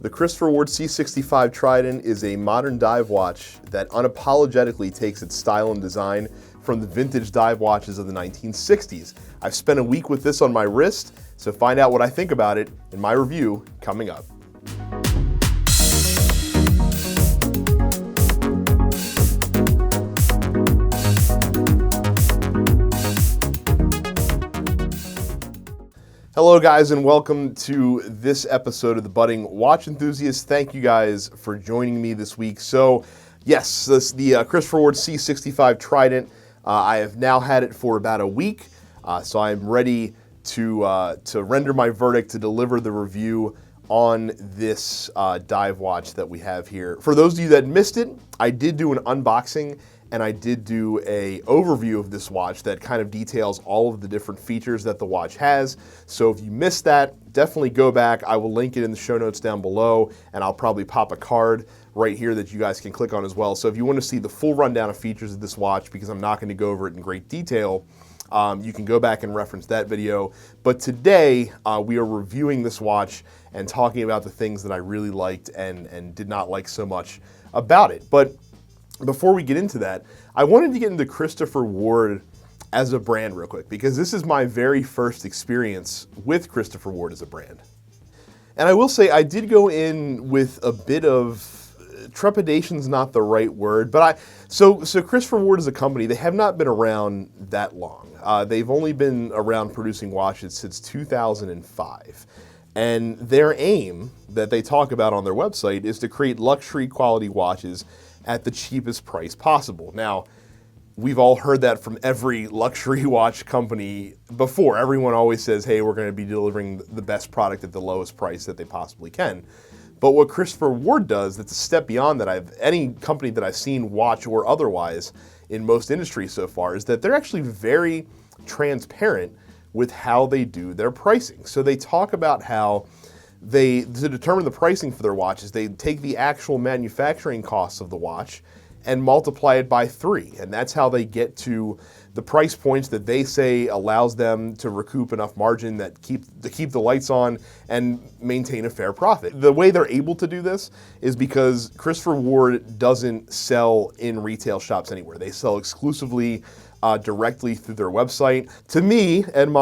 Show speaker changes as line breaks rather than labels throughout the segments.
The Christopher Ward C65 Trident is a modern dive watch that unapologetically takes its style and design from the vintage dive watches of the 1960s. I've spent a week with this on my wrist, so find out what I think about it in my review coming up. Hello guys, and welcome to this episode of the Budding Watch Enthusiast. Thank you guys for joining me this week. So yes, the Christopher Ward C65 Trident, I have now had it for about a week, so I'm ready to render my verdict, to deliver the review on this dive watch that we have here. For those of you that missed it, I did do an unboxing and I did do an overview of this watch that kind of details all of the different features that the watch has. So if you missed that, definitely go back. I will link it in the show notes down below, and I'll probably pop a card right here that you guys can click on as well. So if you want to see the full rundown of features of this watch, because I'm not going to go over it in great detail, you can go back and reference that video. But today, we are reviewing this watch and talking about the things that I really liked and did not like so much about it. But before we get into that, I wanted to get into Christopher Ward as a brand real quick, because this is my very first experience with Christopher Ward as a brand. And I will say I did go in with a bit of trepidation's not the right word, but so Christopher Ward as a company, they have not been around that long. They've only been around producing watches since 2005. And their aim that they talk about on their website is to create luxury quality watches at the cheapest price possible. Now, we've all heard that from every luxury watch company before. Everyone always says, hey, we're going to be delivering the best product at the lowest price that they possibly can. But what Christopher Ward does, that's a step beyond that, any company that I've seen, watch or otherwise, in most industries so far, is that they're actually very transparent with how they do their pricing. So they talk about how to determine the pricing for their watches, they take the actual manufacturing costs of the watch and multiply it by 3. And that's how they get to the price points that they say allows them to recoup enough margin to keep the lights on and maintain a fair profit. The way they're able to do this is because Christopher Ward doesn't sell in retail shops anywhere. They sell exclusively directly through their website. To me and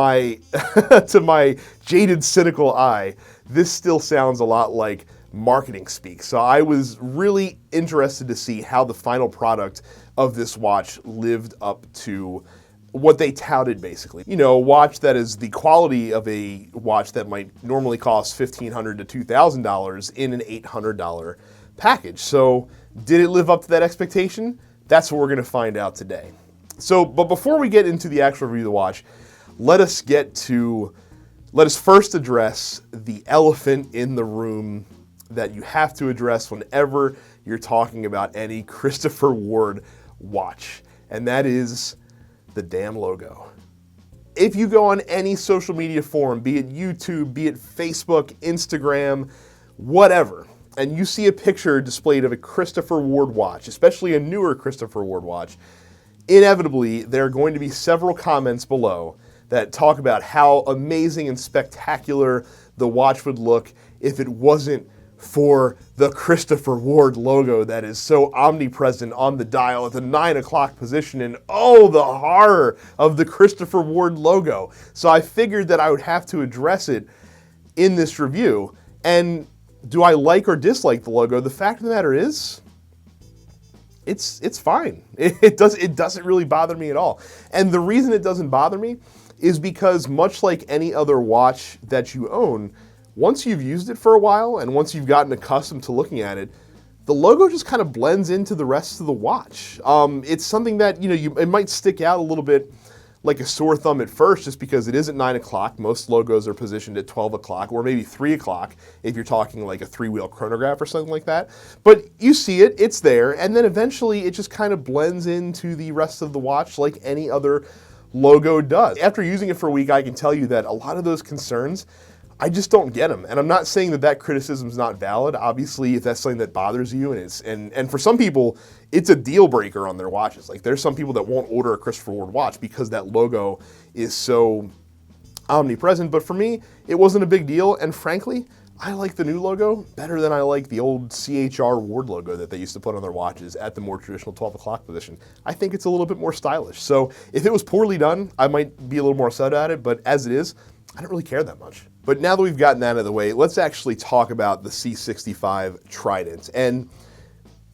to my jaded, cynical eye, this still sounds a lot like marketing speak. So I was really interested to see how the final product of this watch lived up to what they touted, basically. You know, a watch that is the quality of a watch that might normally cost $1,500 to $2,000 in an $800 package. So did it live up to that expectation? That's what we're going to find out today. So, but before we get into the actual review of the watch, let us first address the elephant in the room that you have to address whenever you're talking about any Christopher Ward watch, and that is the damn logo. If you go on any social media forum, be it YouTube, be it Facebook, Instagram, whatever, and you see a picture displayed of a Christopher Ward watch, especially a newer Christopher Ward watch, inevitably there are going to be several comments below that talk about how amazing and spectacular the watch would look if it wasn't for the Christopher Ward logo that is so omnipresent on the dial at the 9 o'clock position, and oh, the horror of the Christopher Ward logo. So I figured that I would have to address it in this review. And do I like or dislike the logo? The fact of the matter is, it's fine. It doesn't really bother me at all. And the reason it doesn't bother me is because, much like any other watch that you own, once you've used it for a while and once you've gotten accustomed to looking at it, the logo just kind of blends into the rest of the watch. It's something that, it might stick out a little bit like a sore thumb at first, just because it is at 9 o'clock. Most logos are positioned at 12 o'clock or maybe 3 o'clock if you're talking like a 3-wheel chronograph or something like that. But you see it, it's there, and then eventually it just kind of blends into the rest of the watch like any other logo does. After using it for a week, I can tell you that a lot of those concerns, I just don't get them. And I'm not saying that criticism is not valid. Obviously, if that's something that bothers you, and for some people, it's a deal breaker on their watches. Like, there's some people that won't order a Christopher Ward watch because that logo is so omnipresent. But for me, it wasn't a big deal. And frankly, I like the new logo better than I like the old CHR Ward logo that they used to put on their watches at the more traditional 12 o'clock position. I think it's a little bit more stylish. So if it was poorly done, I might be a little more upset at it, but as it is, I don't really care that much. But now that we've gotten that out of the way, let's actually talk about the C65 Trident. And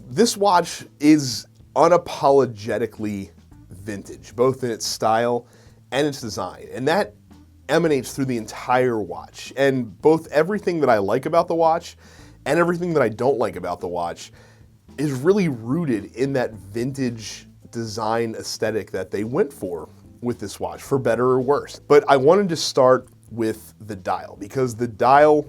this watch is unapologetically vintage, both in its style and its design. And that emanates through the entire watch. And both everything that I like about the watch and everything that I don't like about the watch is really rooted in that vintage design aesthetic that they went for with this watch, for better or worse. But I wanted to start with the dial, because the dial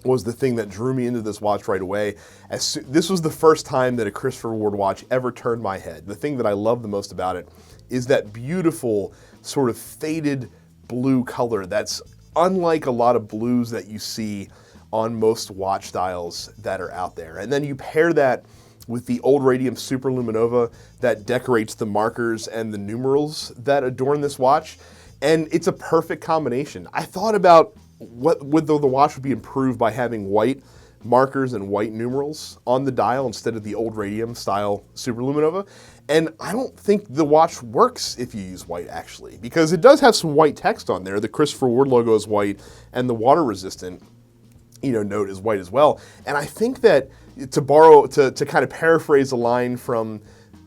was the thing that drew me into this watch right away. This was the first time that a Christopher Ward watch ever turned my head. The thing that I love the most about it is that beautiful sort of faded blue color that's unlike a lot of blues that you see on most watch dials that are out there. And then you pair that with the old radium superluminova that decorates the markers and the numerals that adorn this watch, and it's a perfect combination. I thought about whether the watch would be improved by having white markers and white numerals on the dial instead of the old radium style superluminova. And I don't think the watch works if you use white, actually, because it does have some white text on there. The Christopher Ward logo is white, and the water resistant, note is white as well. And I think that to kind of paraphrase a line from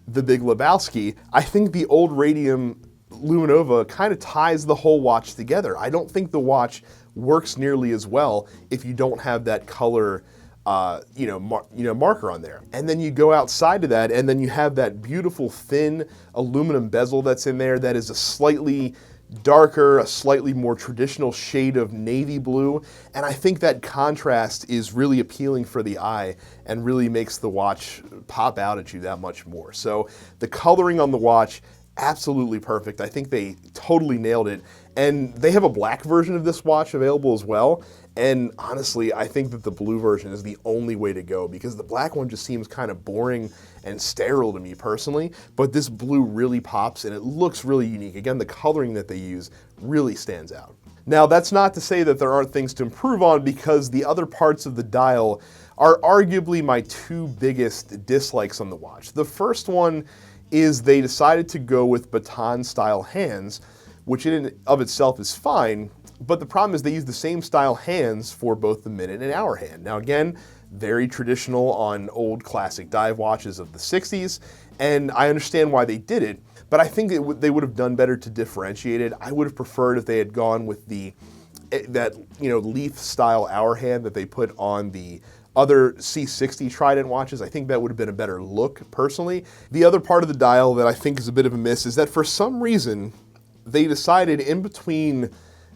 The Big Lebowski, I think the old radium luminova kind of ties the whole watch together. I don't think the watch works nearly as well if you don't have that color marker on there. And then you go outside of that, and then you have that beautiful thin aluminum bezel that's in there that is a slightly darker, a slightly more traditional shade of navy blue. And I think that contrast is really appealing for the eye and really makes the watch pop out at you that much more. So the coloring on the watch, absolutely perfect. I think they totally nailed it. And they have a black version of this watch available as well. And honestly, I think that the blue version is the only way to go, because the black one just seems kind of boring and sterile to me personally. But this blue really pops and it looks really unique. Again, the coloring that they use really stands out. Now, that's not to say that there aren't things to improve on, because the other parts of the dial are arguably my two biggest dislikes on the watch. The first one is they decided to go with baton style hands, which in and of itself is fine, but the problem is they use the same style hands for both the minute and hour hand. Now again, very traditional on old classic dive watches of the 60s, and I understand why they did it, but I think they would have done better to differentiate it. I would have preferred if they had gone with that leaf style hour hand that they put on the other C60 Trident watches. I think that would have been a better look, personally. The other part of the dial that I think is a bit of a miss is that for some reason, they decided in between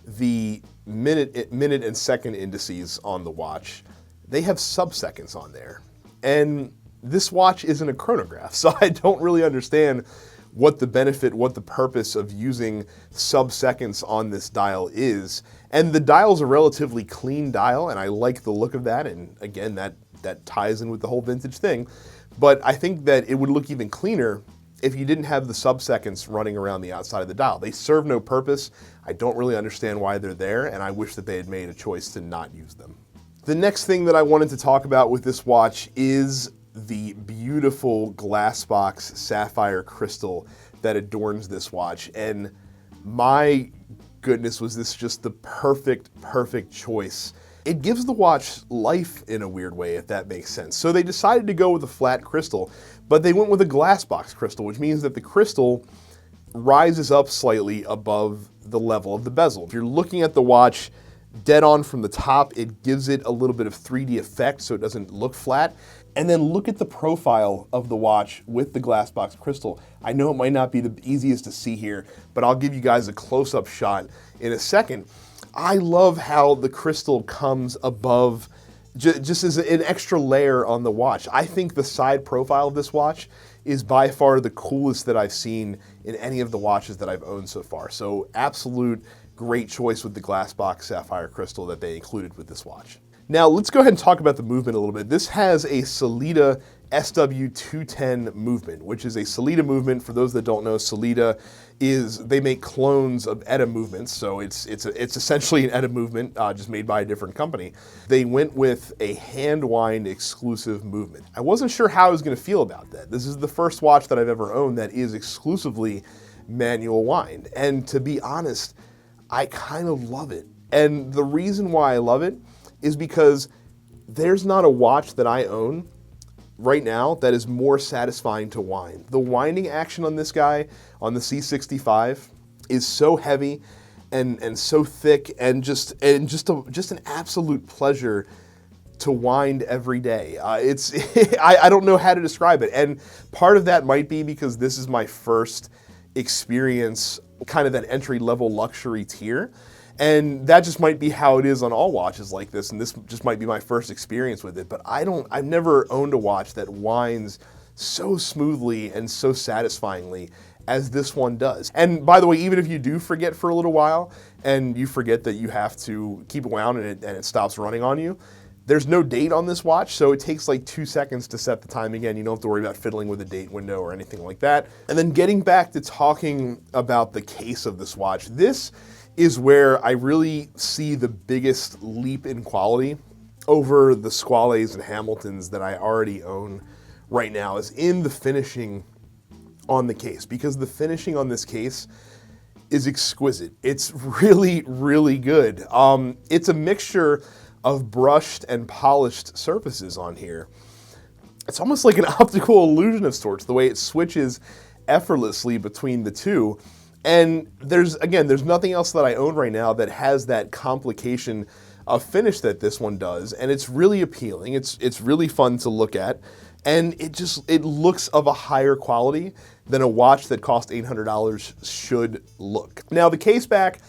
the minute and second indices on the watch, they have sub-seconds on there. And this watch isn't a chronograph, so I don't really understand what the benefit, what the purpose of using sub-seconds on this dial is. And the dial's a relatively clean dial, and I like the look of that, and again, that ties in with the whole vintage thing. But I think that it would look even cleaner if you didn't have the sub-seconds running around the outside of the dial. They serve no purpose. I don't really understand why they're there, and I wish that they had made a choice to not use them. The next thing that I wanted to talk about with this watch is the beautiful Glassbox sapphire crystal that adorns this watch. And my goodness, was this just the perfect choice. It gives the watch life in a weird way, if that makes sense. So they decided to go with a flat crystal, but they went with a Glassbox crystal, which means that the crystal rises up slightly above the level of the bezel. If you're looking at the watch dead on from the top, it gives it a little bit of 3D effect so it doesn't look flat. And then look at the profile of the watch with the Glassbox crystal. I know it might not be the easiest to see here, but I'll give you guys a close-up shot in a second. I love how the crystal comes above, just as an extra layer on the watch. I think the side profile of this watch is by far the coolest that I've seen in any of the watches that I've owned so far. So absolute great choice with the Glassbox sapphire crystal that they included with this watch. Now let's go ahead and talk about the movement a little bit. This has a Sellita SW210 movement, which is a Sellita movement. For those that don't know, Sellita is, they make clones of ETA movements, so it's essentially an ETA movement, just made by a different company. They went with a hand wind exclusive movement. I wasn't sure how I was going to feel about that. This is the first watch that I've ever owned that is exclusively manual wind, and to be honest, I kind of love it. And the reason why I love it is because there's not a watch that I own right now that is more satisfying to wind. The winding action on this guy, on the C65, is so heavy and so thick and just an absolute pleasure to wind every day. I don't know how to describe it, and part of that might be because this is my first experience, kind of that entry-level luxury tier. And that just might be how it is on all watches like this, and this just might be my first experience with it, but I've never owned a watch that winds so smoothly and so satisfyingly as this one does. And by the way, even if you do forget for a little while, and you forget that you have to keep it wound and it stops running on you, there's no date on this watch, so it takes like 2 seconds to set the time again. You don't have to worry about fiddling with a date window or anything like that. And then getting back to talking about the case of this watch, this is where I really see the biggest leap in quality over the Squales and Hamiltons that I already own right now, is in the finishing on the case, because the finishing on this case is exquisite. It's really, really good. It's a mixture of brushed and polished surfaces on here. It's almost like an optical illusion of sorts, the way it switches effortlessly between the two. And there's nothing else that I own right now that has that complication of finish that this one does, and it's really appealing. It's really fun to look at, and it looks of a higher quality than a watch that cost $800 should look. Now, the case back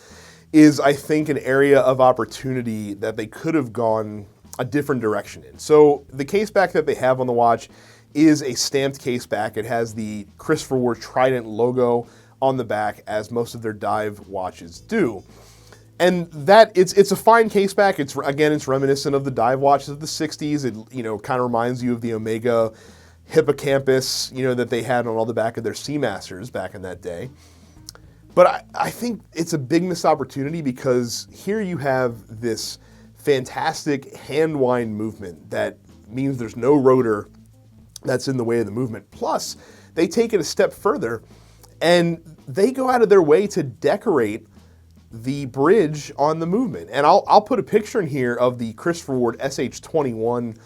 is, I think, an area of opportunity that they could have gone a different direction in. So the case back that they have on the watch is a stamped case back. It has the Christopher Ward Trident logo on the back, as most of their dive watches do. And that it's a fine case back. It's reminiscent of the dive watches of the 60s. It kind of reminds you of the Omega hippocampus, that they had on all the back of their Seamasters back in that day. But I think it's a big missed opportunity, because here you have this fantastic hand wind movement that means there's no rotor that's in the way of the movement. Plus, they take it a step further and they go out of their way to decorate the bridge on the movement. And I'll put a picture in here of the Christopher Ward SH21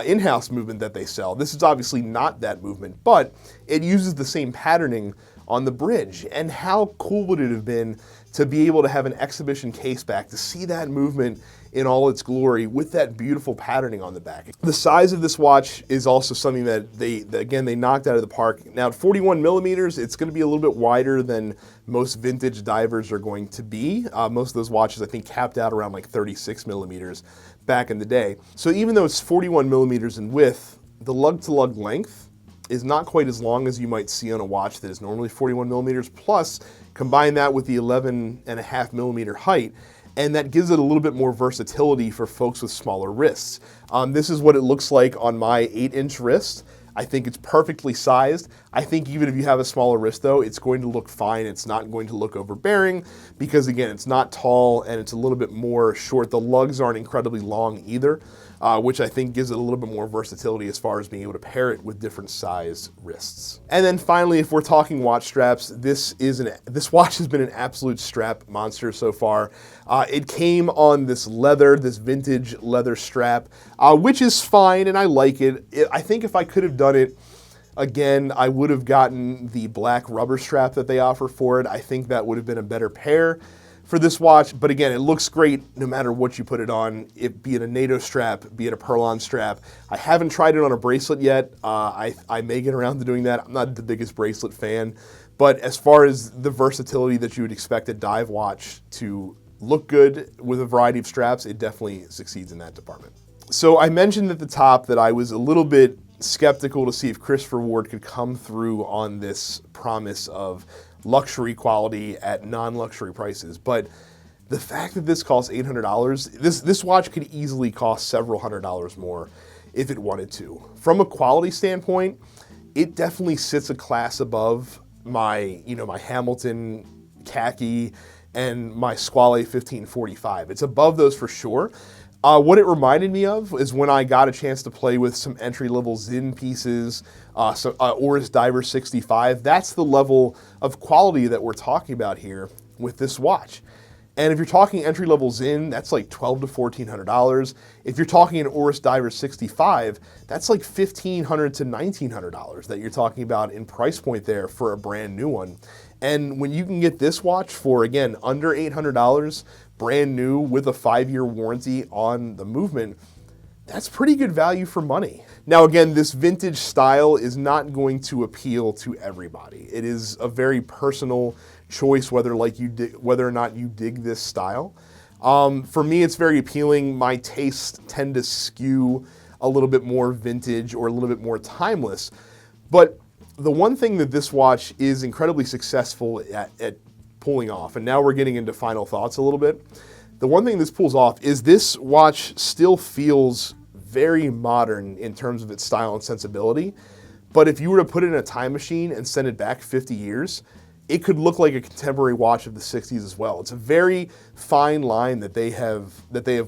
in-house movement that they sell. This is obviously not that movement, but it uses the same patterning on the bridge. And how cool would it have been to be able to have an exhibition case back, to see that movement in all its glory with that beautiful patterning on the back. The size of this watch is also something that they knocked out of the park. Now at 41 millimeters, it's going to be a little bit wider than most vintage divers are going to be. Most of those watches, I think, capped out around like 36 millimeters back in the day. So even though it's 41 millimeters in width, the lug-to-lug length is not quite as long as you might see on a watch that is normally 41 millimeters. Plus, combine that with the 11.5 millimeter height, and that gives it a little bit more versatility for folks with smaller wrists. This is what it looks like on my 8-inch wrist. I think it's perfectly sized. I think even if you have a smaller wrist though, it's going to look fine. It's not going to look overbearing, because again, it's not tall and it's a little bit more short. The lugs aren't incredibly long either, which I think gives it a little bit more versatility as far as being able to pair it with different size wrists. And then finally, if we're talking watch straps, this watch has been an absolute strap monster so far. It came on this vintage leather strap, which is fine, and I like it. I think if I could have done it again, I would have gotten the black rubber strap that they offer for it. I think that would have been a better pair for this watch, but again, it looks great no matter what you put it on, be it a NATO strap, be it a Perlon strap. I haven't tried it on a bracelet yet. I may get around to doing that. I'm not the biggest bracelet fan, but as far as the versatility that you would expect a dive watch to look good with a variety of straps, it definitely succeeds in that department. So I mentioned at the top that I was a little bit skeptical to see if Christopher Ward could come through on this promise of luxury quality at non-luxury prices, but The fact that this costs $800, this watch could easily cost several $100s more if it wanted to. From a quality standpoint, it definitely sits a class above my, my Hamilton khaki and my Squale 1545. It's above those for sure. What it reminded me of is when I got a chance to play with some entry-level Zinn pieces, Oris Diver 65. That's the level of quality that we're talking about here with this watch. And if you're talking entry-level Zinn, that's like $1,200 to $1,400. If you're talking an Oris Diver 65, that's like $1,500 to $1,900 that you're talking about in price point there for a brand new one. And when you can get this watch for, again, under $800, brand new with a 5-year warranty on the movement, that's pretty good value for money. Now again, this vintage style is not going to appeal to everybody. It is a very personal choice whether or not you dig this style. For me, it's very appealing. My tastes tend to skew a little bit more vintage or a little bit more timeless. But the one thing that this watch is incredibly successful at pulling off, and now we're getting into final thoughts a little bit, the one thing this pulls off is this watch still feels very modern in terms of its style and sensibility. But if you were to put it in a time machine and send it back 50 years, it could look like a contemporary watch of the 60s as well. It's a very fine line that they have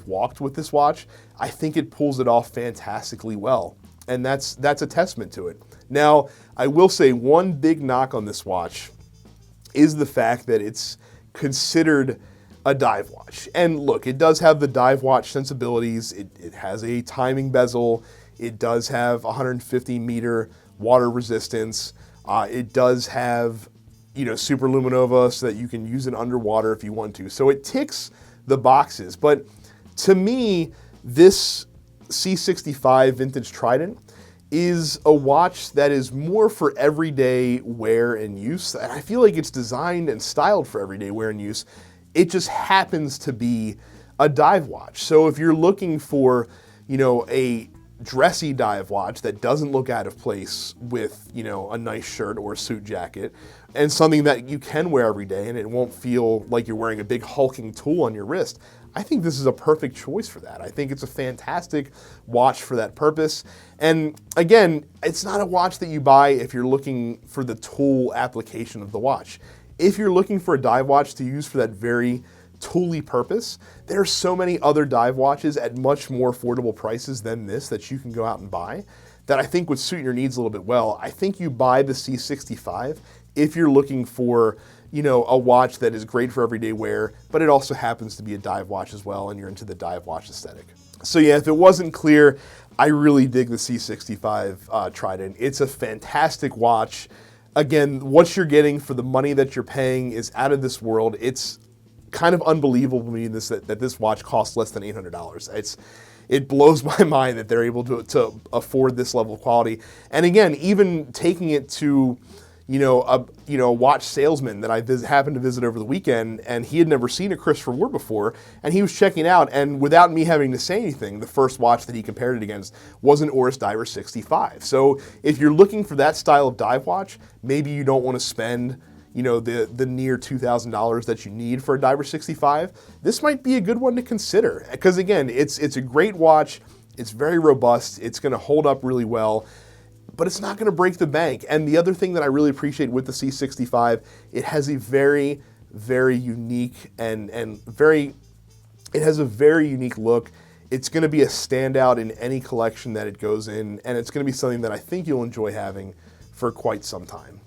walked with this watch. I think it pulls it off fantastically well, and that's a testament to it. Now, I will say one big knock on this watch is the fact that it's considered a dive watch. And look, it does have the dive watch sensibilities. It has a timing bezel. It does have 150 meter water resistance. It does have, super luminova so that you can use it underwater if you want to. So it ticks the boxes. But to me, this C65 Vintage Trident is a watch that is more for everyday wear and use. And I feel like it's designed and styled for everyday wear and use. It just happens to be a dive watch. So if you're looking for, a dressy dive watch that doesn't look out of place with, a nice shirt or a suit jacket, and something that you can wear every day and it won't feel like you're wearing a big hulking tool on your wrist, I think this is a perfect choice for that. I think it's a fantastic watch for that purpose. And again, it's not a watch that you buy if you're looking for the tool application of the watch. If you're looking for a dive watch to use for that very tooly purpose, there are so many other dive watches at much more affordable prices than this that you can go out and buy that I think would suit your needs a little bit well. I think you buy the C65 if you're looking for, a watch that is great for everyday wear, but it also happens to be a dive watch as well, and you're into the dive watch aesthetic. So yeah, if it wasn't clear, I really dig the C65 Trident. It's a fantastic watch. Again, what you're getting for the money that you're paying is out of this world. It's kind of unbelievable to me that this watch costs less than $800. It blows my mind that they're able to afford this level of quality. And again, even taking it to a watch salesman that I happened to visit over the weekend, and he had never seen a Christopher Ward before, and he was checking out, and without me having to say anything, the first watch that he compared it against was an Oris Diver 65. So if you're looking for that style of dive watch, maybe you don't want to spend the near $2,000 that you need for a Diver 65, this might be a good one to consider. Because again, it's a great watch, it's very robust, it's going to hold up really well, but it's not going to break the bank. And the other thing that I really appreciate with the C65, it has a very, very unique it has a very unique look. It's going to be a standout in any collection that it goes in, and it's going to be something that I think you'll enjoy having for quite some time.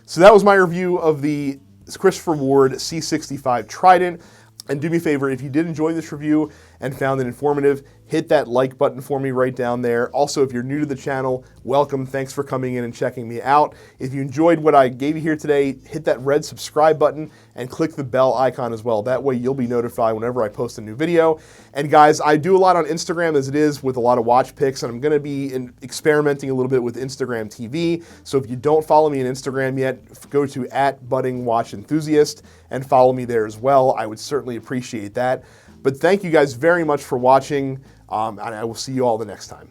So that was my review of the Christopher Ward C65 Trident. And do me a favor, if you did enjoy this review and found it informative, hit that like button for me right down there. Also, if you're new to the channel, welcome. Thanks for coming in and checking me out. If you enjoyed what I gave you here today, hit that red subscribe button and click the bell icon as well. That way you'll be notified whenever I post a new video. And guys, I do a lot on Instagram as it is with a lot of watch pics, and I'm going to be experimenting a little bit with Instagram TV. So if you don't follow me on Instagram yet, go to @buddingwatchenthusiast and follow me there as well. I would certainly appreciate that. But thank you guys very much for watching, and I will see you all the next time.